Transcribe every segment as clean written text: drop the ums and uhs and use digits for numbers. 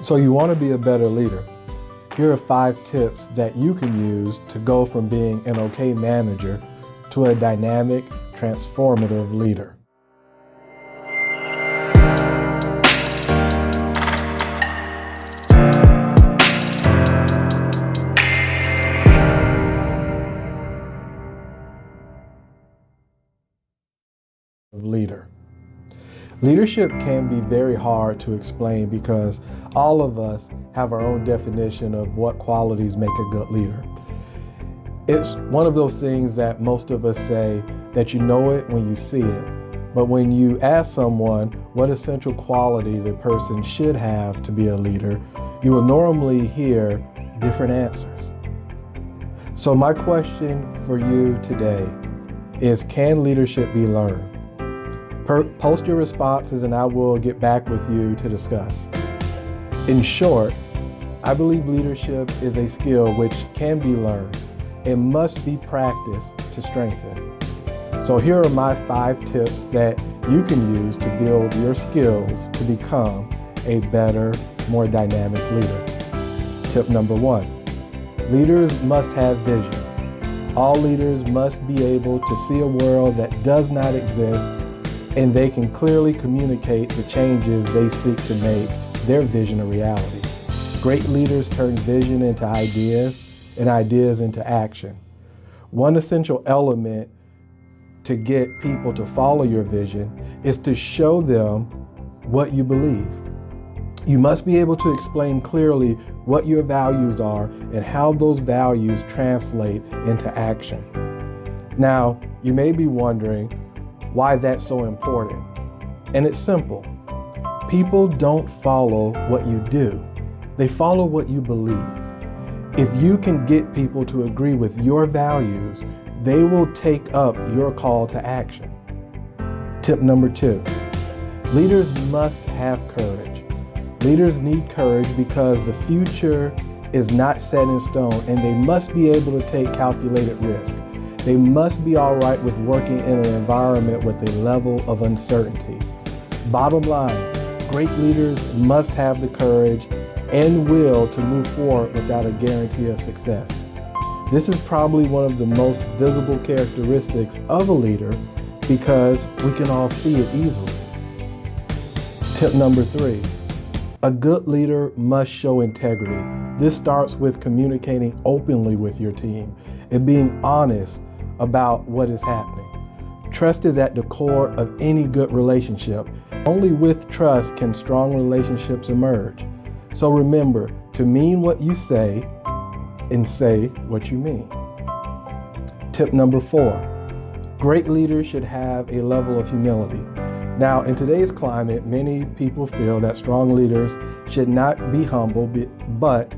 So you want to be a better leader. Here are 5 tips that you can use to go from being an okay manager to a dynamic, transformative leader. Leadership can be very hard to explain because all of us have our own definition of what qualities make a good leader. It's one of those things that most of us say that you know it when you see it, but when you ask someone what essential qualities a person should have to be a leader, you will normally hear different answers. So my question for you today is, can leadership be learned? Post your responses and I will get back with you to discuss. In short, I believe leadership is a skill which can be learned and must be practiced to strengthen. So here are my 5 tips that you can use to build your skills to become a better, more dynamic leader. Tip number 1, leaders must have vision. All leaders must be able to see a world that does not exist, and they can clearly communicate the changes they seek to make their vision a reality. Great leaders turn vision into ideas and ideas into action. One essential element to get people to follow your vision is to show them what you believe. You must be able to explain clearly what your values are and how those values translate into action. Now, you may be wondering why that's so important. And it's simple. People don't follow what you do. They follow what you believe. If you can get people to agree with your values, they will take up your call to action. Tip number 2, leaders must have courage. Leaders need courage because the future is not set in stone and they must be able to take calculated risk. They must be all right with working in an environment with a level of uncertainty. Bottom line, great leaders must have the courage and will to move forward without a guarantee of success. This is probably one of the most visible characteristics of a leader because we can all see it easily. Tip number 3, a good leader must show integrity. This starts with communicating openly with your team and being honest about what is happening. Trust is at the core of any good relationship. Only with trust can strong relationships emerge. So remember to mean what you say and say what you mean. Tip number 4, great leaders should have a level of humility. Now, in today's climate, many people feel that strong leaders should not be humble, but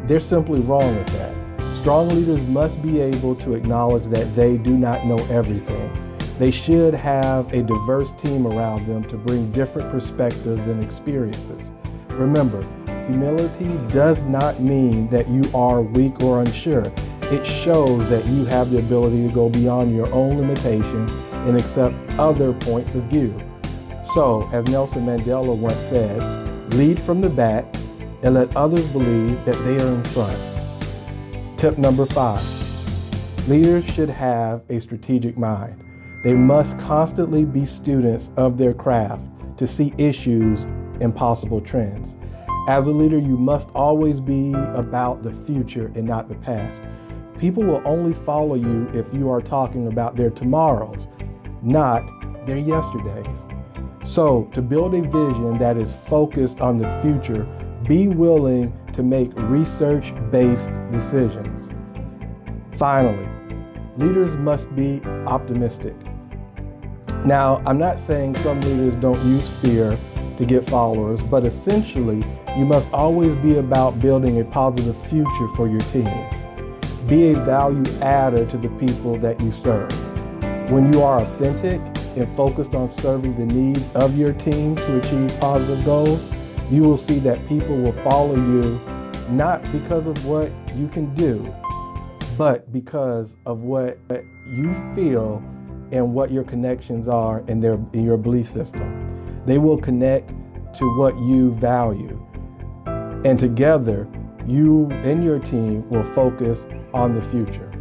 they're simply wrong with that. Strong leaders must be able to acknowledge that they do not know everything. They should have a diverse team around them to bring different perspectives and experiences. Remember, humility does not mean that you are weak or unsure. It shows that you have the ability to go beyond your own limitations and accept other points of view. So, as Nelson Mandela once said, lead from the back and let others believe that they are in front. Tip number 5, leaders should have a strategic mind. They must constantly be students of their craft to see issues and possible trends. As a leader, you must always be about the future and not the past. People will only follow you if you are talking about their tomorrows, not their yesterdays. So, to build a vision that is focused on the future, be willing to make research-based decisions. Finally, leaders must be optimistic. Now, I'm not saying some leaders don't use fear to get followers, but essentially, you must always be about building a positive future for your team. Be a value adder to the people that you serve. When you are authentic and focused on serving the needs of your team to achieve positive goals, you will see that people will follow you not because of what you can do, but because of what you feel and what your connections are in your belief system. They will connect to what you value. And together, you and your team will focus on the future.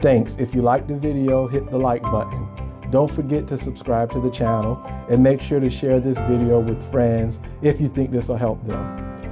Thanks. If you liked the video, hit the like button. Don't forget to subscribe to the channel and make sure to share this video with friends if you think this will help them.